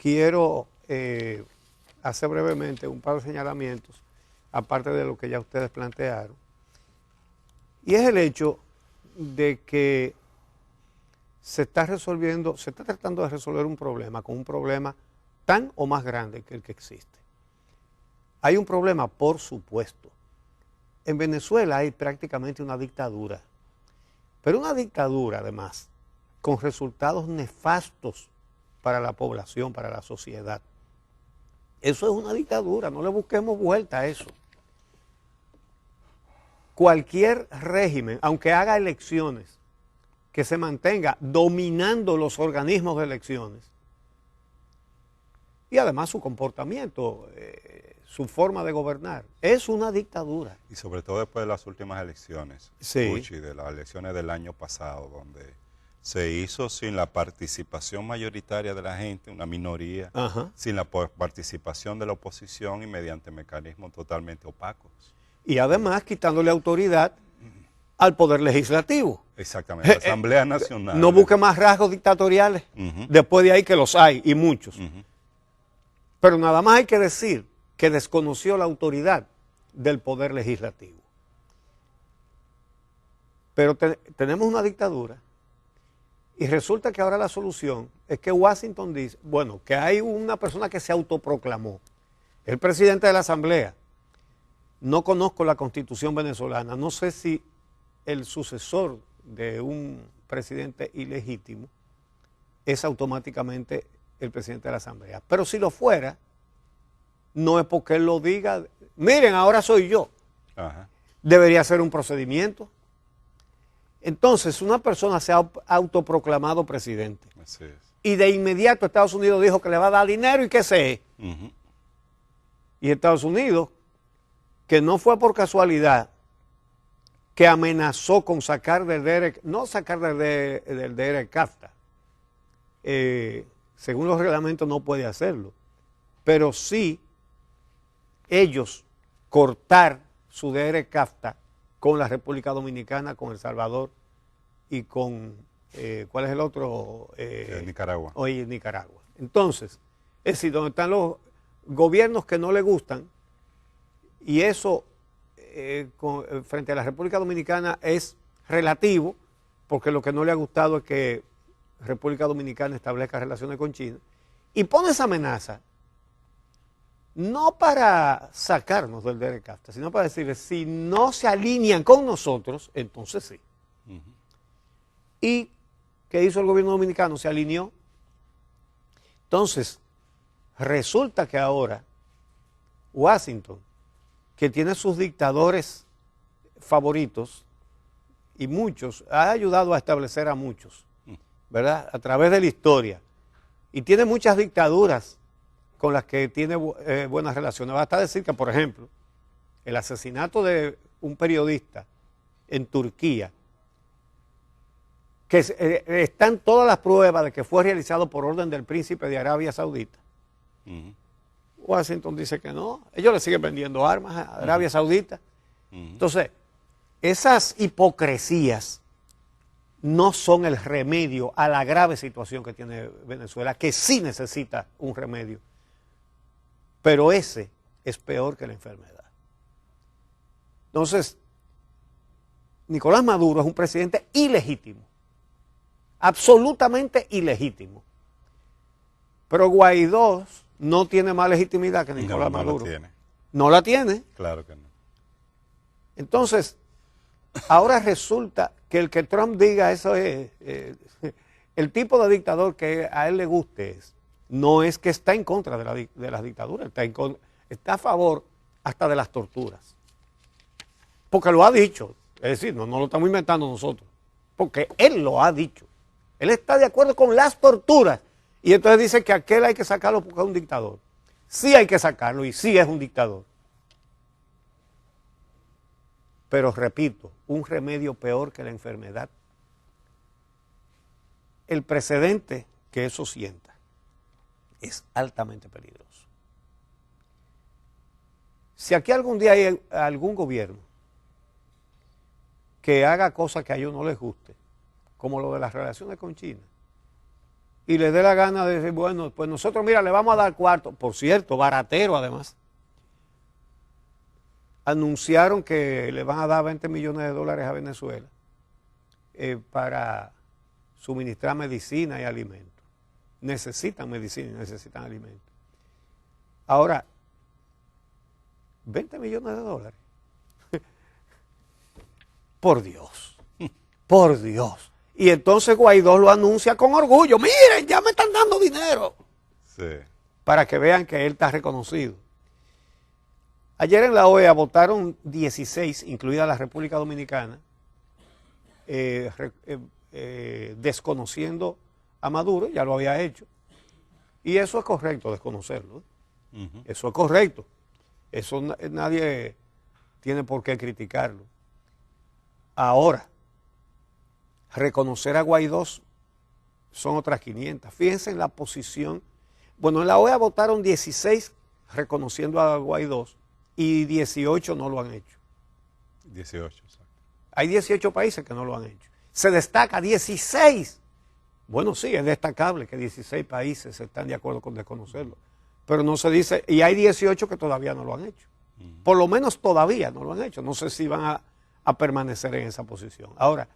quiero hacer brevemente un par de señalamientos, aparte de lo que ya ustedes plantearon. Y es el hecho de que se está tratando de resolver un problema con un problema tan o más grande que el que existe. Hay un problema, por supuesto. En Venezuela hay prácticamente una dictadura, pero una dictadura además con resultados nefastos para la población, para la sociedad. Eso es una dictadura, no le busquemos vuelta a eso. Cualquier régimen, aunque haga elecciones, que se mantenga dominando los organismos de elecciones, y además su comportamiento, su forma de gobernar, es una dictadura. Y sobre todo después de las últimas elecciones, sí. Puchi, de las elecciones del año pasado, donde se hizo sin la participación mayoritaria de la gente, una minoría, sin la participación de la oposición y mediante mecanismos totalmente opacos. Y además quitándole autoridad al Poder Legislativo. Exactamente, la Asamblea Nacional. No busque más rasgos dictatoriales, después de ahí que los hay, y muchos. Pero nada más hay que decir que desconoció la autoridad del Poder Legislativo. Pero tenemos una dictadura y resulta que ahora la solución es que Washington dice, bueno, que hay una persona que se autoproclamó, el presidente de la Asamblea. No conozco la Constitución venezolana, no sé si el sucesor de un presidente ilegítimo es automáticamente el presidente de la Asamblea. Pero si lo fuera, no es porque él lo diga, miren, ahora soy yo. Debería ser un procedimiento. Entonces, una persona se ha autoproclamado presidente. Así es. Y de inmediato Estados Unidos dijo que le va a dar dinero y que se es. Y Estados Unidos, que no fue por casualidad, que amenazó con sacar del DEREK, no sacar del DEREK CAFTA, según los reglamentos no puede hacerlo, pero sí ellos cortar su DEREK CAFTA con la República Dominicana, con El Salvador y con, ¿cuál es el otro? Nicaragua. Oye, Nicaragua. Entonces, es decir, donde están los gobiernos que no le gustan, y eso frente a la República Dominicana es relativo, porque lo que no le ha gustado es que República Dominicana establezca relaciones con China, y pone esa amenaza, no para sacarnos del DEREK CAFTA, sino para decirles, si no se alinean con nosotros, entonces sí. ¿Y qué hizo el gobierno dominicano? Se alineó. Entonces, resulta que ahora Washington, que tiene sus dictadores favoritos, y muchos, ha ayudado a establecer a muchos, ¿verdad? A través de la historia. Y tiene muchas dictaduras con las que tiene buenas relaciones. Basta decir que, por ejemplo, el asesinato de un periodista en Turquía, que están todas las pruebas de que fue realizado por orden del príncipe de Arabia Saudita. Washington dice que no, ellos le siguen vendiendo armas a Arabia Saudita. Entonces, esas hipocresías no son el remedio a la grave situación que tiene Venezuela, que sí necesita un remedio, pero ese es peor que la enfermedad. Entonces, Nicolás Maduro es un presidente ilegítimo, absolutamente ilegítimo, pero Guaidó no tiene más legitimidad que Nicolás Maduro. No la tiene. No la tiene. Claro que no. Entonces, ahora resulta que el que Trump diga eso es, el tipo de dictador que a él le guste no es que está en contra de las dictaduras, está a favor hasta de las torturas. Porque lo ha dicho, es decir, no lo estamos inventando nosotros, porque él lo ha dicho. Él está de acuerdo con las torturas. Y entonces dice que aquel hay que sacarlo porque es un dictador. Sí hay que sacarlo y sí es un dictador. Pero repito, un remedio peor que la enfermedad. El precedente que eso sienta es altamente peligroso. Si aquí algún día hay algún gobierno que haga cosas que a ellos no les guste, como lo de las relaciones con China, y le dé la gana de decir, bueno, pues nosotros, mira, le vamos a dar cuarto. Por cierto, baratero además. Anunciaron que le van a dar 20 millones de dólares a Venezuela para suministrar medicina y alimentos. Necesitan medicina y necesitan alimentos. Ahora, 20 millones de dólares. Por Dios, por Dios. Y entonces Guaidó lo anuncia con orgullo. Miren, ya me están dando dinero. Sí. Para que vean que él está reconocido. Ayer en la OEA votaron 16, incluida la República Dominicana, desconociendo a Maduro, ya lo había hecho. Y eso es correcto, desconocerlo. Eso es correcto. Eso nadie tiene por qué criticarlo. Ahora, reconocer a Guaidó son otras 500. Fíjense en la posición. Bueno, en la OEA votaron 16 reconociendo a Guaidó y 18 no lo han hecho. 18, exacto. Hay 18 países que no lo han hecho. Se destaca 16. Bueno, sí, es destacable que 16 países están de acuerdo con desconocerlo. Pero no se dice, y hay 18 que todavía no lo han hecho. Por lo menos todavía no lo han hecho. No sé si van a permanecer en esa posición. Ahora,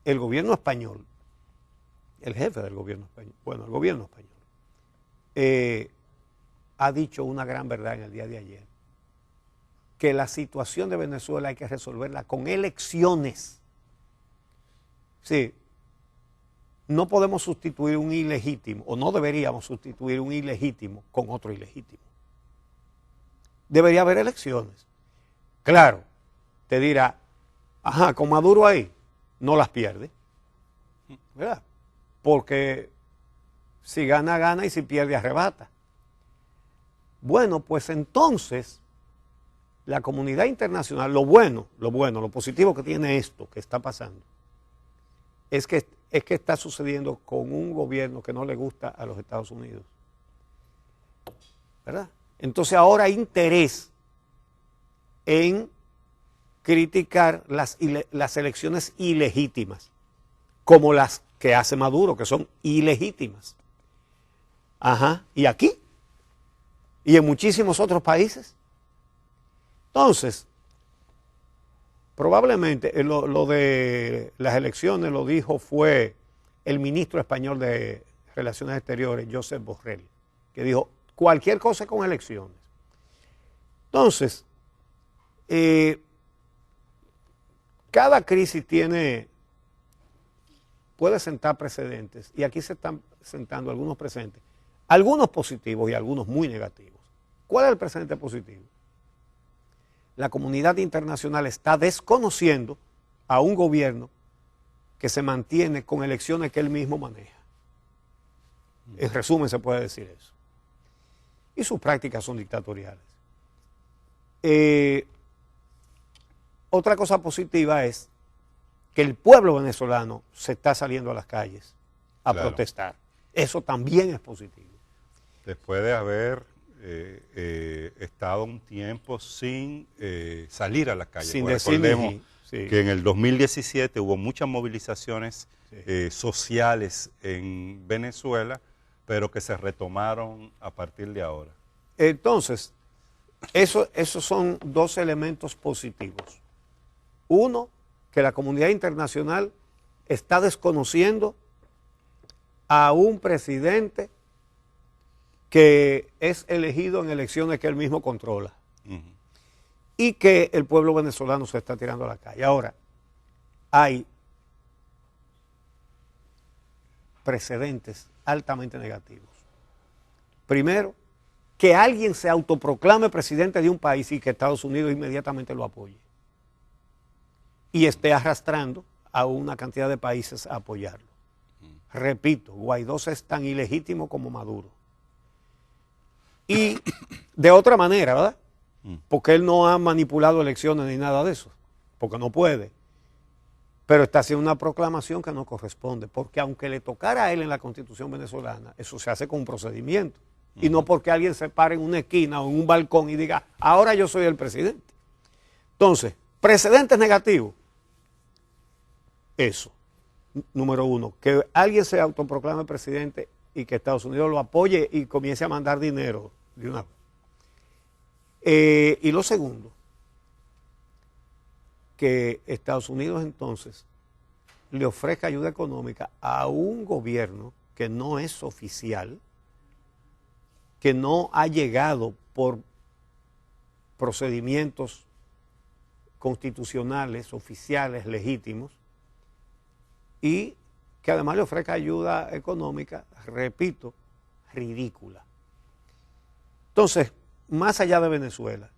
el gobierno español, el jefe del gobierno español, bueno, el gobierno español, ha dicho una gran verdad en el día de ayer, que la situación de Venezuela hay que resolverla con elecciones. Sí, no podemos sustituir un ilegítimo, o no deberíamos sustituir un ilegítimo con otro ilegítimo. Debería haber elecciones. Claro, te dirá, ajá, con Maduro ahí, no las pierde, ¿verdad? Porque si gana, gana, y si pierde, arrebata. Bueno, pues entonces, la comunidad internacional, lo positivo que tiene esto que está pasando, es que está sucediendo con un gobierno que no le gusta a los Estados Unidos, ¿verdad? Entonces ahora hay interés en criticar las elecciones ilegítimas, como las que hace Maduro, que son ilegítimas. Ajá, y aquí, y en muchísimos otros países. Entonces, probablemente lo de las elecciones lo dijo fue el ministro español de Relaciones Exteriores, Josep Borrell, que dijo cualquier cosa con elecciones. Entonces, cada crisis puede sentar precedentes, y aquí se están sentando algunos precedentes, algunos positivos y algunos muy negativos. ¿Cuál es el precedente positivo? La comunidad internacional está desconociendo a un gobierno que se mantiene con elecciones que él mismo maneja. En resumen, se puede decir eso. Y sus prácticas son dictatoriales. Otra cosa positiva es que el pueblo venezolano se está saliendo a las calles a protestar. Eso también es positivo. Después de haber estado un tiempo sin salir a las calles. Sin pues recordemos que en el 2017 hubo muchas movilizaciones sociales en Venezuela, pero que se retomaron a partir de ahora. Entonces, esos son dos elementos positivos. Uno, que la comunidad internacional está desconociendo a un presidente que es elegido en elecciones que él mismo controla. Y que el pueblo venezolano se está tirando a la calle. Ahora, hay precedentes altamente negativos. Primero, que alguien se autoproclame presidente de un país y que Estados Unidos inmediatamente lo apoye. Y esté arrastrando a una cantidad de países a apoyarlo. Repito, Guaidó es tan ilegítimo como Maduro. Y de otra manera, ¿verdad? Porque él no ha manipulado elecciones ni nada de eso, porque no puede. Pero está haciendo una proclamación que no corresponde, porque aunque le tocara a él en la Constitución venezolana, eso se hace con un procedimiento. Y no porque alguien se pare en una esquina o en un balcón y diga, ahora yo soy el presidente. Entonces, precedentes negativos. Eso. número uno, que alguien se autoproclame presidente y que Estados Unidos lo apoye y comience a mandar dinero de una vez. Y lo segundo, que Estados Unidos entonces le ofrezca ayuda económica a un gobierno que no es oficial, que no ha llegado por procedimientos constitucionales, oficiales, legítimos, y que además le ofrezca ayuda económica, repito, ridícula. Entonces, más allá de Venezuela,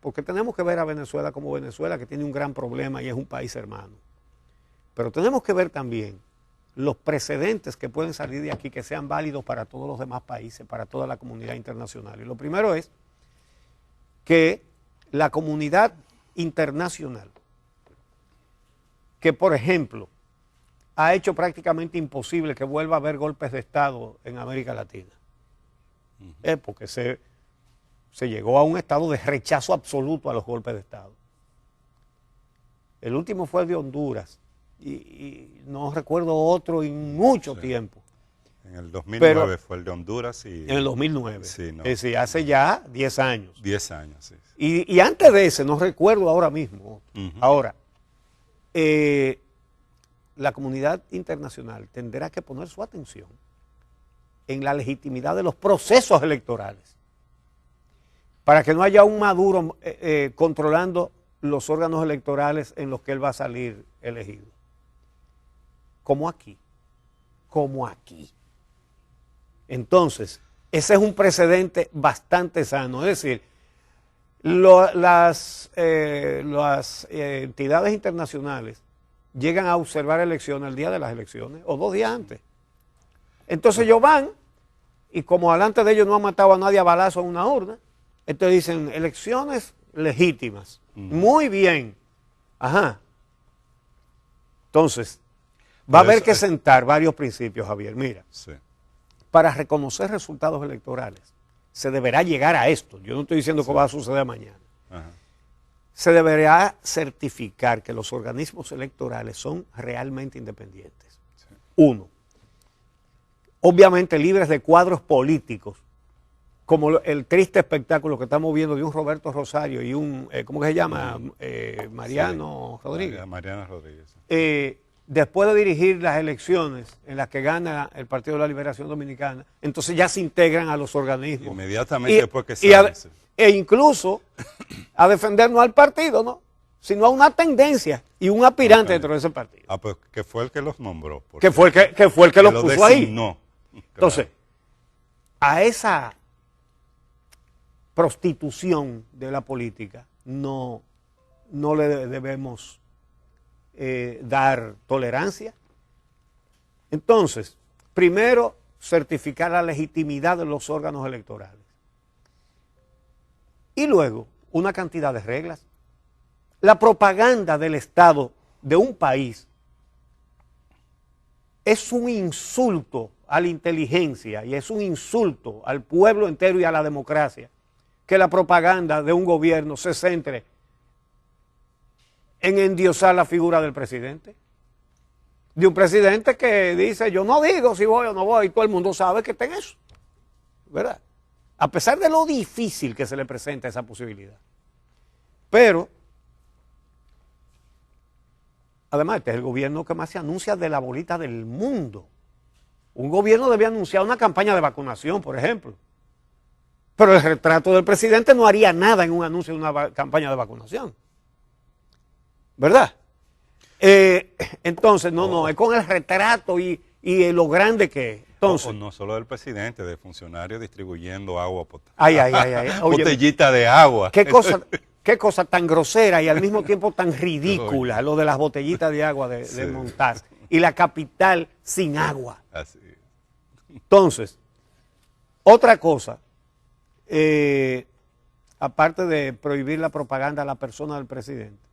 porque tenemos que ver a Venezuela como Venezuela, que tiene un gran problema y es un país hermano, pero tenemos que ver también los precedentes que pueden salir de aquí, que sean válidos para todos los demás países, para toda la comunidad internacional. Y lo primero es que la comunidad internacional, que por ejemplo ha hecho prácticamente imposible que vuelva a haber golpes de Estado en América Latina, porque se llegó a un estado de rechazo absoluto a los golpes de Estado. El último fue el de Honduras, y no recuerdo otro en mucho tiempo. En el 2009 fue el de Honduras. En el 2009. Sí, no. Es decir, hace ya 10 años. 10 años, sí. Y antes de ese, no recuerdo ahora mismo. Ahora, la comunidad internacional tendrá que poner su atención en la legitimidad de los procesos electorales, para que no haya un Maduro controlando los órganos electorales en los que él va a salir elegido. Como aquí. Entonces, ese es un precedente bastante sano. Es decir, las entidades internacionales llegan a observar elecciones el día de las elecciones o 2 días antes. Entonces ellos van y como delante de ellos no han matado a nadie a balazo en una urna, entonces dicen elecciones legítimas. Muy bien. Ajá. Entonces, va a haber que sentar varios principios, Javier. Mira, para reconocer resultados electorales, se deberá llegar a esto. Yo no estoy diciendo que va a suceder mañana. Se deberá certificar que los organismos electorales son realmente independientes. Uno, obviamente libres de cuadros políticos, como el triste espectáculo que estamos viendo de un Roberto Rosario y un, ¿cómo que se llama? Mariano Rodríguez. Mariano Rodríguez. Después de dirigir las elecciones en las que gana el Partido de la Liberación Dominicana, entonces ya se integran a los organismos. Inmediatamente después que salen. E incluso a defender no al partido, ¿no?, sino a una tendencia y un aspirante dentro de ese partido. Pues que fue el que los nombró. Que fue el que los puso ahí. Claro. Entonces, a esa prostitución de la política no le debemos dar tolerancia. Entonces, primero, certificar la legitimidad de los órganos electorales. Y luego, una cantidad de reglas. La propaganda del Estado de un país es un insulto a la inteligencia y es un insulto al pueblo entero y a la democracia que la propaganda de un gobierno se centre en endiosar la figura del presidente. De un presidente que dice, yo no digo si voy o no voy, y todo el mundo sabe que está en eso, ¿verdad? A pesar de lo difícil que se le presenta esa posibilidad. Pero, además, este es el gobierno que más se anuncia de la bolita del mundo. Un gobierno debe anunciar una campaña de vacunación, por ejemplo. Pero el retrato del presidente no haría nada en un anuncio de una campaña de vacunación. ¿Verdad? Entonces, no, es con el retrato y lo grande que es. Entonces, no solo del presidente, de funcionarios distribuyendo agua potable. Ay. Oye, botellita de agua. Qué cosa tan grosera y al mismo tiempo tan ridícula, lo de las botellitas de agua de Montaz. Y la capital sin agua. Así. Entonces, otra cosa, aparte de prohibir la propaganda a la persona del presidente,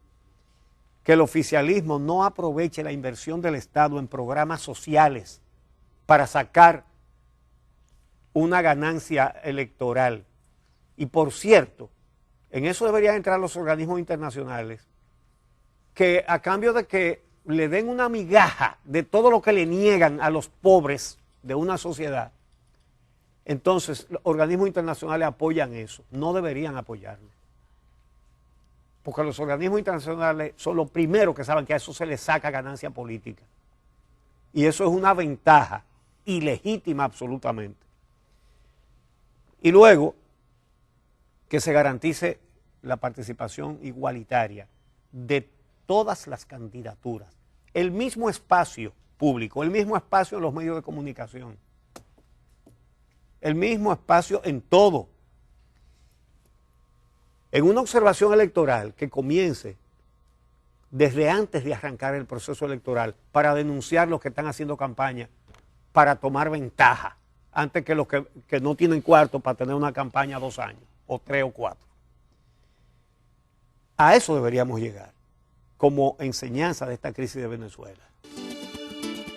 que el oficialismo no aproveche la inversión del Estado en programas sociales para sacar una ganancia electoral. Y por cierto, en eso deberían entrar los organismos internacionales, que a cambio de que le den una migaja de todo lo que le niegan a los pobres de una sociedad, entonces los organismos internacionales apoyan eso. No deberían apoyarlo. Porque los organismos internacionales son los primeros que saben que a eso se les saca ganancia política. Y eso es una ventaja ilegítima absolutamente. Y luego, que se garantice la participación igualitaria de todas las candidaturas. El mismo espacio público, el mismo espacio en los medios de comunicación, el mismo espacio en todo. En una observación electoral que comience desde antes de arrancar el proceso electoral para denunciar los que están haciendo campaña, para tomar ventaja, antes que los que no tienen cuarto para tener una campaña 2 años, o 3 o 4. A eso deberíamos llegar, como enseñanza de esta crisis de Venezuela.